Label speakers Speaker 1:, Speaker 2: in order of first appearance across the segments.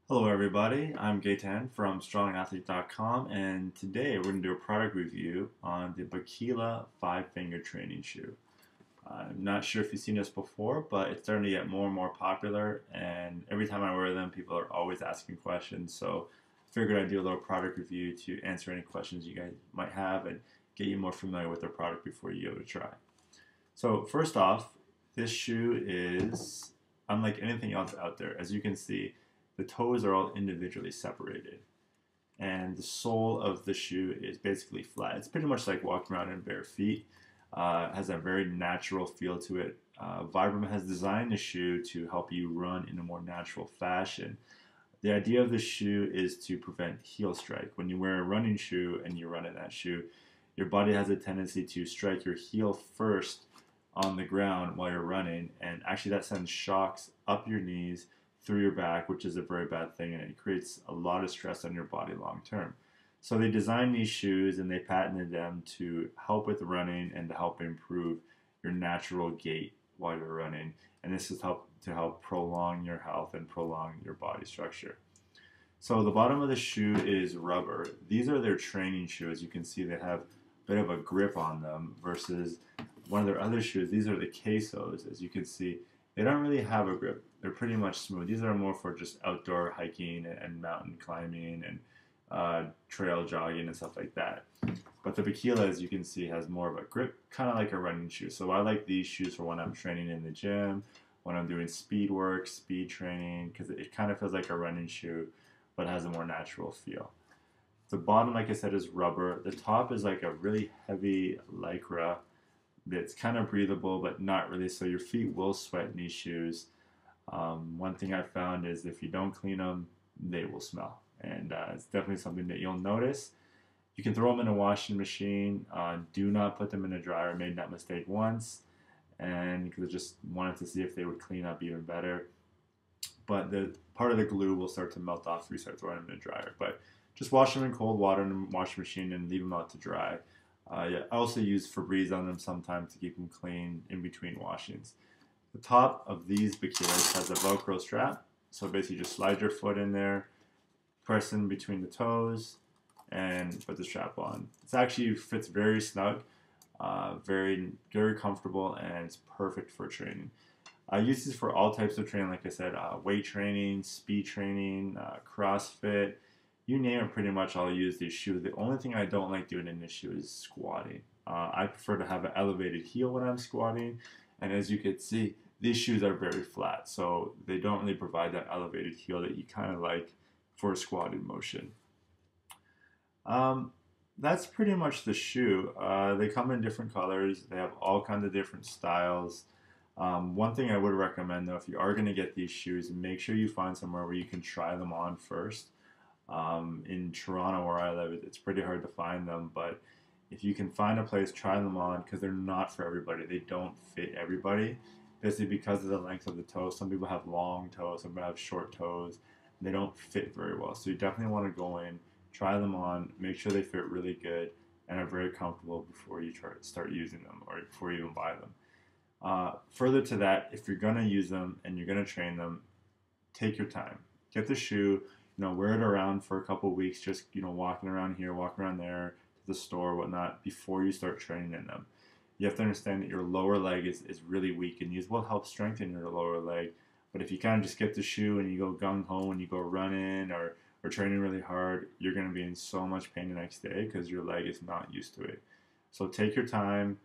Speaker 1: Hello everybody, I'm Gaetan from StrongAthlete.com, and today we're going to do a product review on the Bikila 5-finger training shoe. I'm not sure if you've seen this before, but it's starting to get more and more popular, and every time I wear them people are always asking questions, so I figured I'd do a little product review to answer any questions you guys might have and get you more familiar with the product before you give it a try. So first off, this shoe is unlike anything else out there. As you can see, the toes are all individually separated, and the sole of the shoe is basically flat. It's pretty much like walking around in bare feet. It has a very natural feel to it. Vibram has designed the shoe to help you run in a more natural fashion. The idea of the shoe is to prevent heel strike. When you wear a running shoe and you run in that shoe, your body has a tendency to strike your heel first on the ground while you're running, and actually that sends shocks up your knees through your back, which is a very bad thing, and it creates a lot of stress on your body long term. So they designed these shoes and they patented them to help with running and to help improve your natural gait while you're running. And this is to help prolong your health and prolong your body structure. So the bottom of the shoe is rubber. These are their training shoes. You can see they have a bit of a grip on them versus one of their other shoes. These are the quesos. As you can see, they don't really have a grip. They're pretty much smooth. These are more for just outdoor hiking and mountain climbing and trail jogging and stuff like that. But the Bikila, as you can see, has more of a grip, kind of like a running shoe. So I like these shoes for when I'm training in the gym, when I'm doing speed work, speed training, because it kind of feels like a running shoe, but has a more natural feel. The bottom, like I said, is rubber. The top is like a really heavy lycra that's kind of breathable, but not really, so your feet will sweat in these shoes. One thing I found is if you don't clean them, they will smell, and it's definitely something that you'll notice. You can throw them in a washing machine. Do not put them in a dryer. I made that mistake once, and because I just wanted to see if they would clean up even better. But the part of the glue will start to melt off if you start throwing them in a dryer. But just wash them in cold water in the washing machine and leave them out to dry. Yeah, I also use Febreze on them sometimes to keep them clean in between washings. The top of these bikinis has a Velcro strap, so basically just slide your foot in there, press in between the toes, and put the strap on. It actually fits very snug, very comfortable, and it's perfect for training. I use these for all types of training, like I said, weight training, speed training, CrossFit, you name it, pretty much I'll use these shoes. The only thing I don't like doing in this shoe is squatting. I prefer to have an elevated heel when I'm squatting, and as you can see, these shoes are very flat, so they don't really provide that elevated heel that you kind of like for a squatting motion. Um, that's pretty much the shoe. They come in different colors. They have all kinds of different styles. One thing I would recommend though, if you are going to get these shoes, make sure you find somewhere where you can try them on first. In Toronto, where I live, it's pretty hard to find them, but if you can find a place, try them on, because they're not for everybody. They don't fit everybody, basically because of the length of the toe. Some people have long toes, some people have short toes. They don't fit very well. So you definitely want to go in, try them on, make sure they fit really good and are very comfortable before you start using them or before you even buy them. Further to that, if you're going to use them and you're going to train them, take your time. Get the shoe, wear it around for a couple of weeks, just, walking around here, walking around there, to the store, whatnot, before you start training in them. You have to understand that your lower leg is really weak, and these will help strengthen your lower leg. But if you kind of just get the shoe and you go gung-ho and you go running or training really hard, you're going to be in so much pain the next day because your leg is not used to it. So take your time,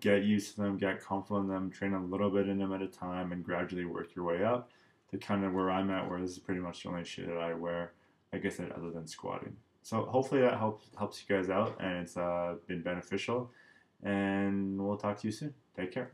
Speaker 1: get used to them, get comfortable in them, train a little bit in them at a time, and gradually work your way up to kind of where I'm at, where this is pretty much the only shoe that I wear, like I said, other than squatting. So hopefully that helps you guys out, and it's been beneficial. And we'll talk to you soon. Take care.